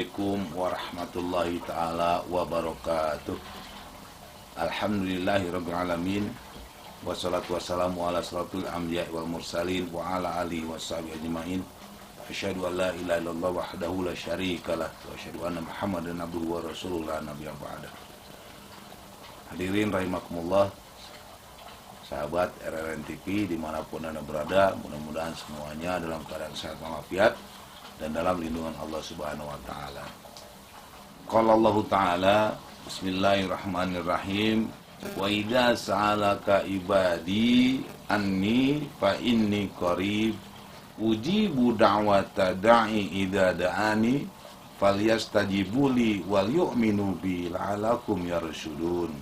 Assalamualaikum warahmatullahi ta'ala wabarakatuh. Alhamdulillahirrabbilalamin. Wassalatu wassalamu ala salatul anbiya wal mursalin wa ala alihi wa sahbihi ajma'in. Asyhadu an la ilaha illallah wahdahu la syarikalah wa asyhadu anna Muhammadan abduhu wa rasulullah nabiyya ba'da. Hadirin rahimakumullah, sahabat RRN TV dimanapun Anda berada, mudah-mudahan semuanya dalam keadaan sehat walafiat dan dalam lindungan Allah Subhanahu wa taala. Qala Allah Ta'ala, bismillahirrahmanirrahim. Wa idza sa'alaka ibadi anni fa inni qarib ujibu da'wata da'i idza da'ani falyastajibuli wal yu'minu bi la'alakum yarshudun.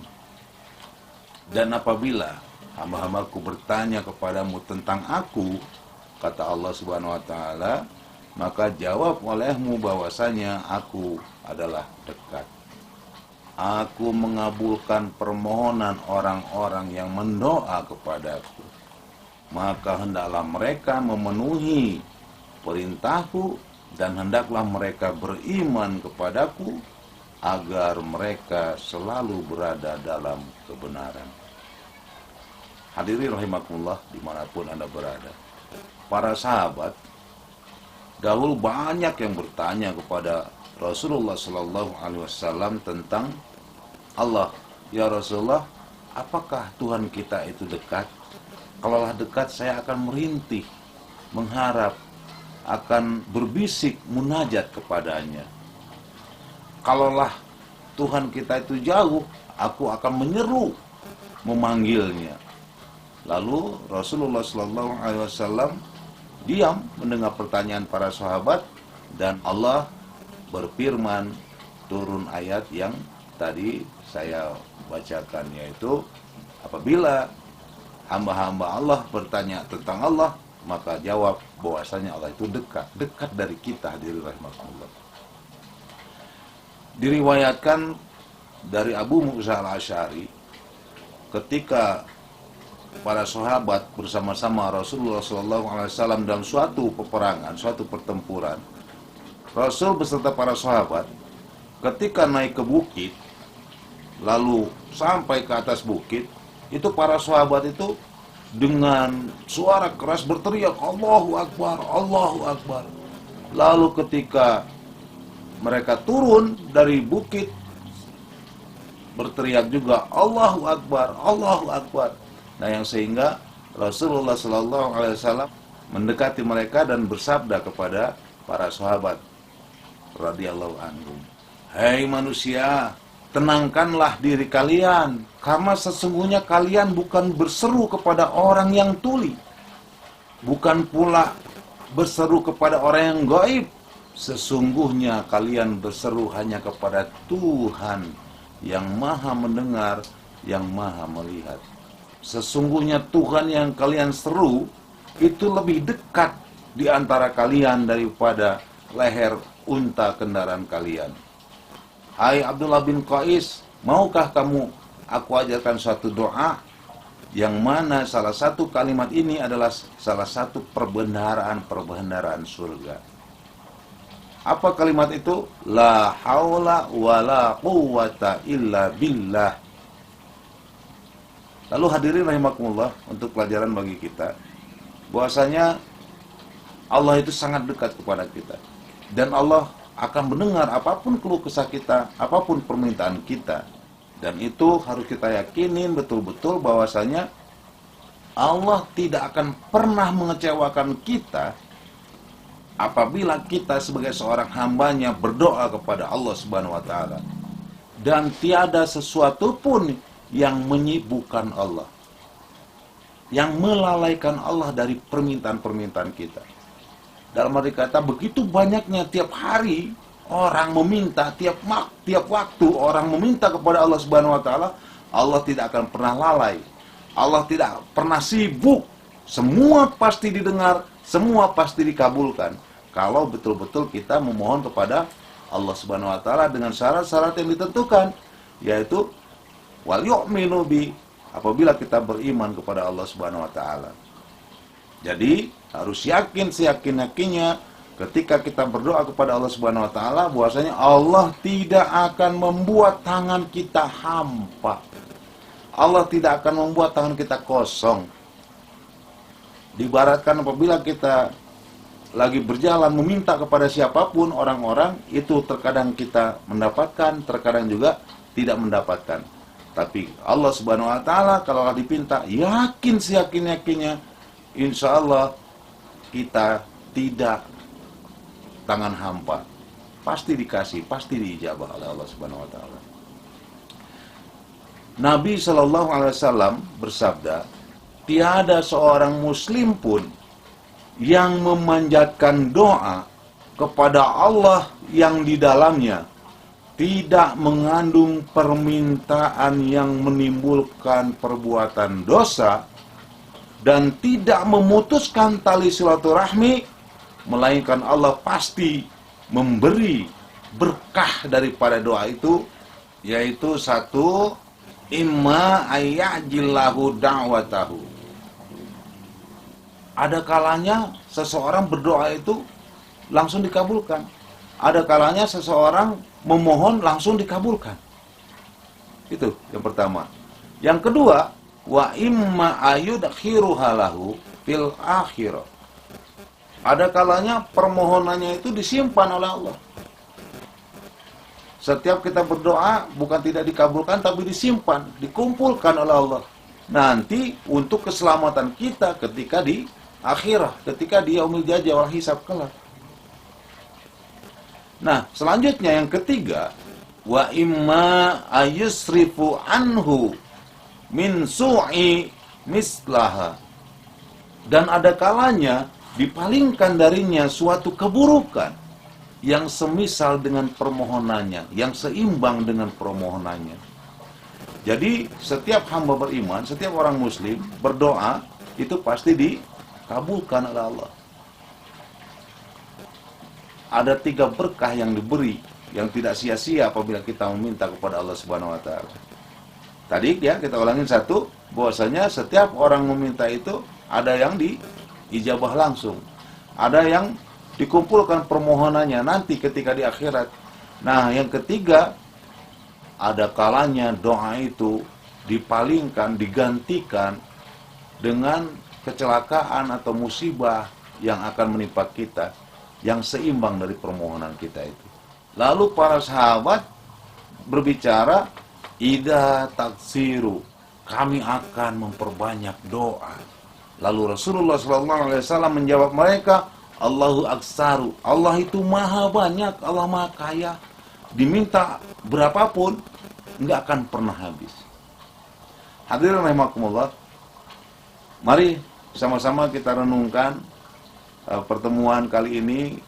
Dan apabila hamba-hambaku bertanya kepadamu tentang aku, kata Allah Subhanahu wa taala, maka jawab olehmu bahwasanya aku adalah dekat. Aku mengabulkan permohonan orang-orang yang mendoa kepadaku. Maka hendaklah mereka memenuhi perintahku dan hendaklah mereka beriman kepadaku agar mereka selalu berada dalam kebenaran. Hadirin rahimakumullah dimanapun Anda berada. Para sahabat dahulu banyak yang bertanya kepada Rasulullah Sallallahu Alaihi Wasallam tentang Allah. Ya Rasulullah, apakah Tuhan kita itu dekat? Kalaulah dekat, saya akan merintih, mengharap, akan berbisik munajat kepadanya. Kalaulah Tuhan kita itu jauh, aku akan menyeru, memanggilnya. Lalu Rasulullah Sallallahu Alaihi Wasallam diam mendengar pertanyaan para sahabat, dan Allah berfirman, turun ayat yang tadi saya bacakan, yaitu apabila hamba-hamba Allah bertanya tentang Allah, maka jawab bahwasanya Allah itu dekat dari kita. Hadirin rahimakumullah. Diriwayatkan dari Abu Musa al-Asy'ari, ketika para sahabat bersama-sama Rasulullah SAW dalam suatu peperangan, suatu pertempuran, Rasul beserta para sahabat ketika naik ke bukit, lalu sampai ke atas bukit, itu para sahabat itu dengan suara keras berteriak, Allahu Akbar, Allahu Akbar. Lalu ketika mereka turun dari bukit, berteriak juga, Allahu Akbar, Allahu Akbar. Nah, yang sehingga Rasulullah SAW mendekati mereka dan bersabda kepada para sahabat radhiyallahu anhum, hai manusia, tenangkanlah diri kalian, karena sesungguhnya kalian bukan berseru kepada orang yang tuli, bukan pula berseru kepada orang yang gaib. Sesungguhnya kalian berseru hanya kepada Tuhan yang maha mendengar, yang maha melihat. Sesungguhnya Tuhan yang kalian seru itu lebih dekat di antara kalian daripada leher unta kendaraan kalian. Hai Abdullah bin Qais, maukah kamu aku ajarkan suatu doa yang mana salah satu kalimat ini adalah salah satu perbendaharaan surga. Apa kalimat itu? La haula wala quwwata illa billah. Lalu hadirin rahimakumullah, untuk pelajaran bagi kita bahwasanya Allah itu sangat dekat kepada kita, dan Allah akan mendengar apapun keluh kesah kita, apapun permintaan kita. Dan itu harus kita yakinin betul-betul bahwasanya Allah tidak akan pernah mengecewakan kita apabila kita sebagai seorang hambanya berdoa kepada Allah Subhanahu wa taala. Dan tiada sesuatu pun yang menyibukkan Allah, yang melalaikan Allah dari permintaan-permintaan kita. Dalam arti kata, begitu banyaknya tiap hari orang meminta, tiap waktu orang meminta kepada Allah Subhanahu wa taala, Allah tidak akan pernah lalai. Allah tidak pernah sibuk. Semua pasti didengar, semua pasti dikabulkan kalau betul-betul kita memohon kepada Allah Subhanahu wa taala dengan syarat-syarat yang ditentukan, yaitu wal yu'minu bi, apabila kita beriman kepada Allah Subhanahu wa taala. Jadi harus yakin seyakin-yakinnya ketika kita berdoa kepada Allah Subhanahu wa taala, bahwasanya Allah tidak akan membuat tangan kita hampa. Allah tidak akan membuat tangan kita kosong. Diibaratkan apabila kita lagi berjalan meminta kepada siapapun, orang-orang itu terkadang kita mendapatkan, terkadang juga tidak mendapatkan. Tapi Allah Subhanahu wa taala kalau dipinta, yakin seyakin-yakinnya, insya Allah kita tidak tangan hampa. Pasti dikasih, pasti diijabah oleh Allah Subhanahu wa taala. Nabi Shallallahu alaihi wasallam bersabda, tiada seorang muslim pun yang memanjatkan doa kepada Allah yang di dalamnya tidak mengandung permintaan yang menimbulkan perbuatan dosa dan tidak memutuskan tali silaturahmi, melainkan Allah pasti memberi berkah daripada doa itu, yaitu satu, imma ayyajillahu da'watahu. Ada kalanya seseorang berdoa itu langsung dikabulkan. Ada kalanya seseorang memohon langsung dikabulkan. Itu yang pertama. Yang kedua, wa imma ayudkhiruha lahu fil akhirah. Ada kalanya permohonannya itu disimpan oleh Allah. Setiap kita berdoa bukan tidak dikabulkan, tapi disimpan, dikumpulkan oleh Allah. Nanti untuk keselamatan kita ketika di akhirah, ketika di yaumil jazaa wal hisab kelak. Nah, selanjutnya yang ketiga, wa imma ayusrifu anhu min su'i mislaha. Dan ada kalanya dipalingkan darinya suatu keburukan yang semisal dengan permohonannya, yang seimbang dengan permohonannya. Jadi setiap hamba beriman, setiap orang muslim berdoa itu pasti dikabulkan oleh Allah. Ada 3 berkah yang diberi, yang tidak sia-sia apabila kita meminta kepada Allah Subhanahu wa taala. Tadi ya kita ulangin satu, bahwasanya setiap orang meminta itu ada yang diijabah langsung, ada yang dikumpulkan permohonannya nanti ketika di akhirat. Nah, yang ketiga, ada kalanya doa itu dipalingkan, digantikan dengan kecelakaan atau musibah yang akan menimpa kita, yang seimbang dari permohonan kita itu. Lalu para sahabat berbicara, ida taksiru, kami akan memperbanyak doa. Lalu Rasulullah SAW menjawab mereka, Allahu aksaru, Allah itu maha banyak, Allah maha kaya. Diminta berapapun, nggak akan pernah habis. Hadirin rahimakumullah, mari sama-sama kita renungkan pertemuan kali ini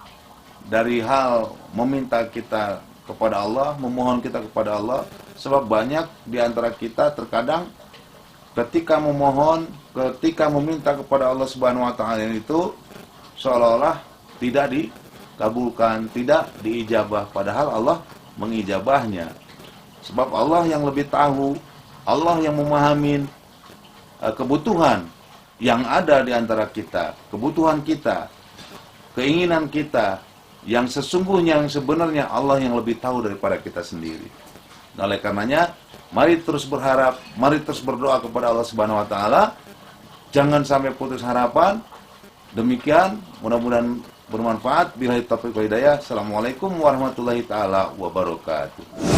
dari hal meminta kita kepada Allah, memohon kita kepada Allah. Sebab banyak di antara kita terkadang ketika memohon, ketika meminta kepada Allah Subhanahu wa taala itu seolah-olah tidak dikabulkan, tidak diijabah, padahal Allah mengijabahnya. Sebab Allah yang lebih tahu, Allah yang memahami kebutuhan yang ada di antara kita, kebutuhan kita, keinginan kita, yang sesungguhnya, yang sebenarnya Allah yang lebih tahu daripada kita sendiri. Nah, oleh karenanya, mari terus berharap, mari terus berdoa kepada Allah Subhanahu wa taala. Jangan sampai putus harapan. Demikian, mudah-mudahan bermanfaat. Billahi taufiq wal hidayah. Assalamualaikum warahmatullahi taala wabarakatuh.